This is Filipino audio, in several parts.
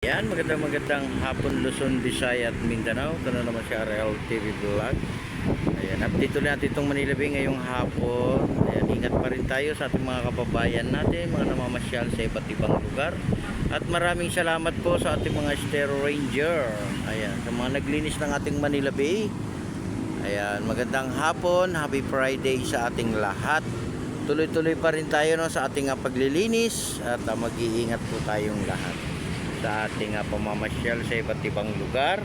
Yan, magandang hapon Luzon, Visayas at Mindanao. Ito na naman si RL TV Vlog. Ayan, update ulit natin itong Manila Bay ngayong hapon. Ayan, ingat pa rin tayo sa ating mga kababayan natin, mga namamasyal sa iba't ibang lugar. At maraming salamat po sa ating mga Stero Ranger. Ayan, sa mga naglinis ng ating Manila Bay. Ayan, magandang hapon, happy Friday sa ating lahat. Tuloy-tuloy pa rin tayo no, sa ating paglilinis at mag-iingat po tayong lahat sa ating pamamasyal sa iba't ibang lugar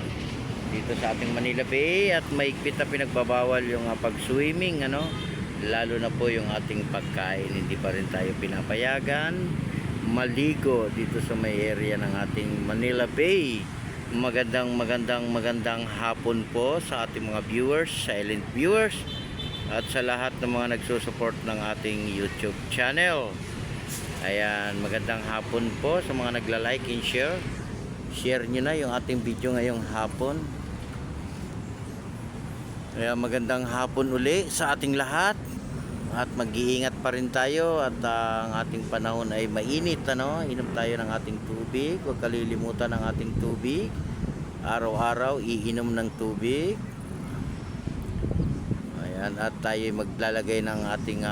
dito sa ating Manila Bay. At mahigpit na pinagbabawal yung pag-swimming, ano, lalo na po yung ating pagkain. Hindi pa rin tayo pinapayagan maligo dito sa may area ng ating Manila Bay. Magandang hapon po sa ating mga viewers, silent viewers, at sa lahat ng mga nagsusupport ng ating YouTube channel. Ayan, magandang hapon po sa mga nagla-like and share. Share nyo na yung ating video ngayong hapon. Ayan, magandang hapon uli sa ating lahat. At mag-iingat pa rin tayo at ang ating panahon ay mainit, ano? Inom tayo ng ating tubig. Huwag kalilimutan ng ating tubig. Araw-araw iinom ng tubig. Ayan, at tayo maglalagay ng ating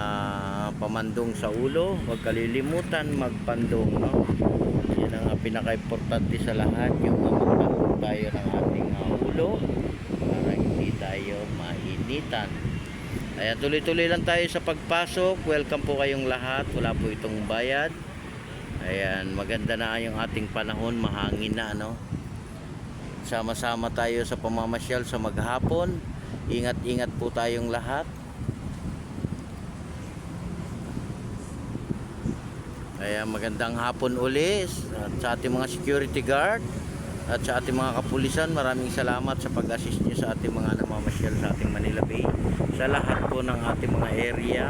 pamandong sa ulo. Huwag kalilimutan magpandong, no? Yan ang pinaka-importante sa lahat, yung magpandong tayo ng ating ulo para hindi tayo mainitan. Ayan, tuloy-tuloy lang tayo sa pagpasok. Welcome po kayong lahat. Wala po itong bayad. Ayan, maganda na yung ating panahon, mahangin na, ano? Sama-sama tayo sa pamamasyal sa maghapon. Ingat-ingat po tayong lahat. Kaya magandang hapon uli at sa ating mga security guard at sa ating mga kapulisan. Maraming salamat sa pag-assist nyo sa ating mga namamasyal sa ating Manila Bay. Sa lahat po ng ating mga area,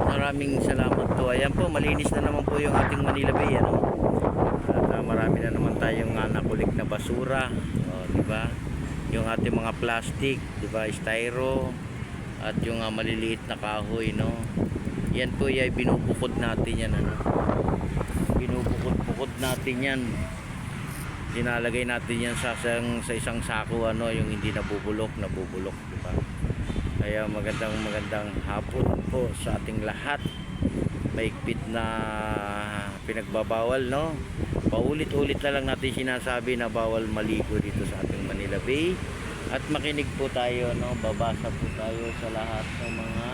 maraming salamat po. Ayan po, malinis na naman po yung ating Manila Bay, ano? At marami na naman tayong nakulik na basura, diba? Yung ating mga plastic, diba, styro, at yung maliliit na kahoy, no? Yan po ay binubukod natin yan, ano? Binubukod natin yan. Dinalagay natin yan sa isang sako, ano, yung hindi nabubulok, diba? Kaya magandang hapon po sa ating lahat. Mahigpit na pinagbabawal, no? Paulit-ulit na lang natin sinasabi na bawal maligo dito sa ating Manila Bay. At makinig po tayo, no? Babasa po tayo sa lahat ng mga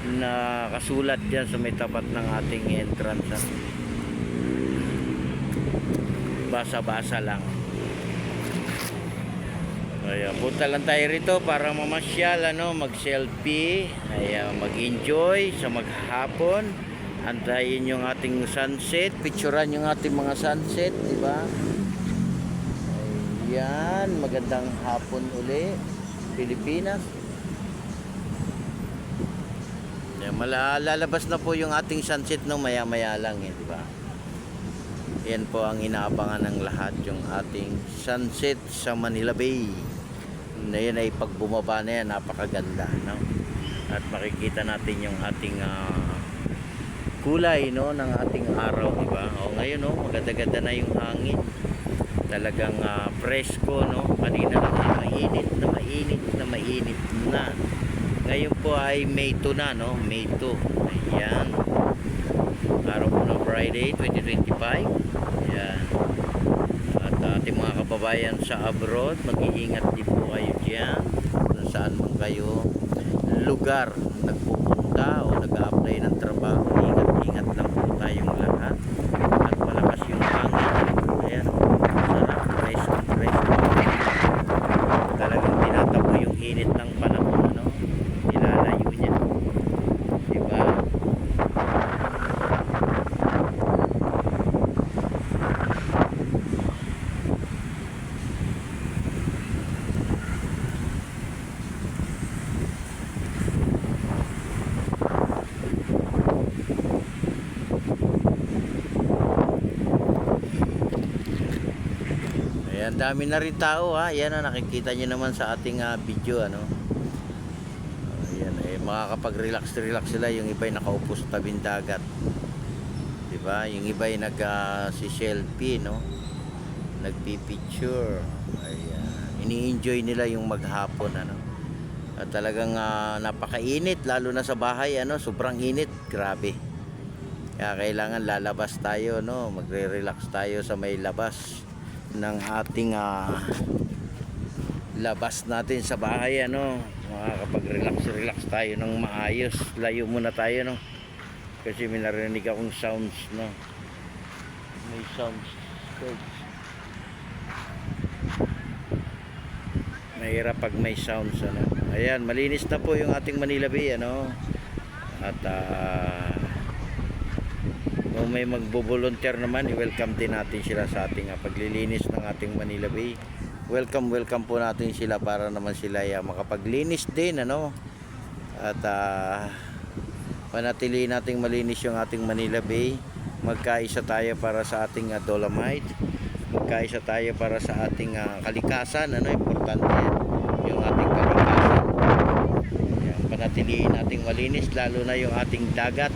nakasulat dyan sa may tapat ng ating entrance. Basa-basa lang. Ayan, punta lang tayo rito para mamasyal, ano, mag-selfie, mag-enjoy sa maghapon. Antayin yung ating sunset, picturean yung ating mga sunset, di ba? Ayan, magandang hapon uli, Pilipinas. Ayan, lalabas na po yung ating sunset no, maya-maya lang, di ba? Yan po ang inaabangan ng lahat, yung ating sunset sa Manila Bay. Na yan ay pag bumaba na yan, napakaganda, no? At makikita natin yung ating kulay, no, ng ating araw, di ba? O ngayon, no, maganda-ganda na yung hangin. Talagang presko, no? Kanina lang mainit na. Ngayon po ay May 2 na, no? May 2. Ayan. Araw po ng Friday 2025. Ayan. At ating mga kababayan sa abroad, mag-iingat din po kayo dyan kung saan man kayo lugar nagpupunta o nag-a-apply ng trabaho. Ingat lang po tayong lahat. At malakas yung hangin. Ayan, sarap, presko. Talagang tinatapo yung init ng panahon, ano? Nilalayo niya, diba? Ayan, dami na rin tao, ha. Ayan, nakikita nyo naman sa ating video, ano. Ayan, makakapag-relax sila. Yung iba ay nakaupo sa tabing dagat, diba? ba? Yung iba ay si selfie, no? Nagpi-picture. Ayan. Ini-enjoy nila yung maghapon, ano? At talagang napakainit lalo na sa bahay, ano? Sobrang init, grabe. Kaya kailangan lalabas tayo, no? Magre-relax tayo sa may labas ng ating labas natin sa bahay, ano? Makakapag-relax tayo ng maayos. Layo muna tayo, no? Kasi may narinig akong sounds, no? May sounds. Mahirap pag may sounds, ano? Ayan, malinis na po yung ating Manila Bay, ano? At kung may magbo-volunteer naman, i-welcome din natin sila sa ating paglilinis ng ating Manila Bay. Welcome po natin sila para naman sila makapaglinis din, ano? At panatilihin nating malinis yung ating Manila Bay. Magkaisa tayo para sa ating Dolomite. Magkaisa tayo para sa ating kalikasan, ano? Importante yan, yung ating kalikasan. Yan, panatilihin nating malinis, lalo na yung ating dagat.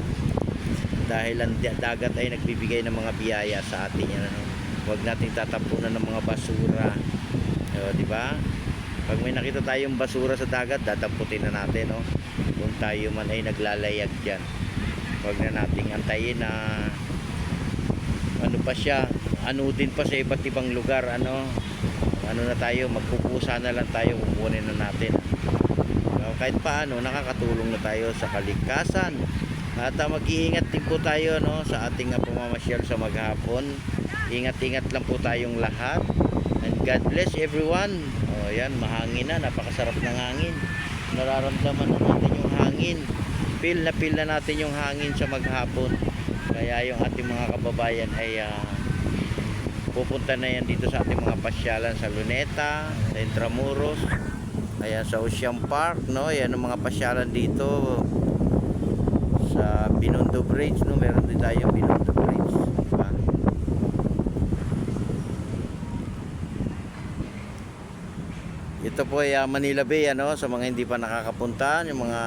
Dahil ang dagat ay nagbibigay ng mga biyaya sa atin, yan, ano? Huwag nating tatapunan ng mga basura. Di ba? Pag may nakita tayong basura sa dagat, dadamputin na natin, no? Kung tayo man ay naglalayag diyan. Huwag na nating antayin na ano pa siya, din pa sa iba't ibang lugar, ano na tayo, magpupusa na lang tayo, kukunin na natin. So, kahit paano, nakakatulong na tayo sa kalikasan. At mag-iingat din po tayo, no, sa ating pamamasyal sa maghapon. Ingat-ingat lang po tayong lahat. And God bless everyone. Yan, mahangin na, napakasarap ng hangin. Nararamdaman na natin yung hangin. Feel na natin yung hangin sa maghapon. Kaya yung ating mga kababayan ay pupunta na yan dito sa ating mga pasyalan sa Luneta, sa Intramuros, ayan, sa Ocean Park, no? Yan ang mga pasyalan dito sa Binondo Bridge, no? Meron din tayong Binondo Bridge, diba? Ito po ay Manila Bay, ano, sa mga hindi pa nakakapunta, yung mga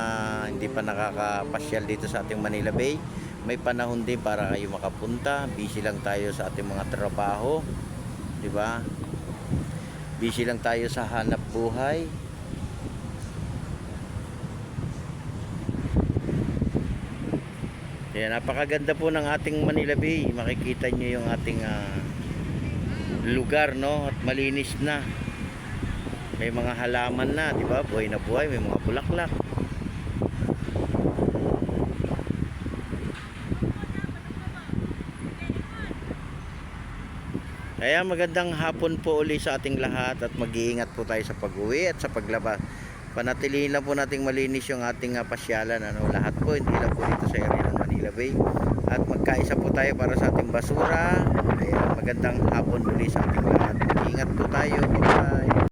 hindi pa nakakapasyal dito sa ating Manila Bay. May panahon din para kayo makapunta. Busy lang tayo sa ating mga trabaho, di ba? Busy lang tayo sa hanap buhay. Kaya napakaganda po ng ating Manila Bay. Makikita nyo yung ating lugar, no? At malinis na. May mga halaman na, di ba? Buhay na buhay, may mga bulaklak. Kaya magandang hapon po uli sa ating lahat at mag-iingat po tayo sa pag-uwi at sa paglabas. Panatilihin lang po nating malinis yung ating pasyalan, ano, lahat po, hindi lang po dito sa area ng Manila Bay. At magkaisa po tayo para sa ating basura. Kaya magandang hapon uli sa ating lahat. Mag-iingat po tayo. Bye-bye.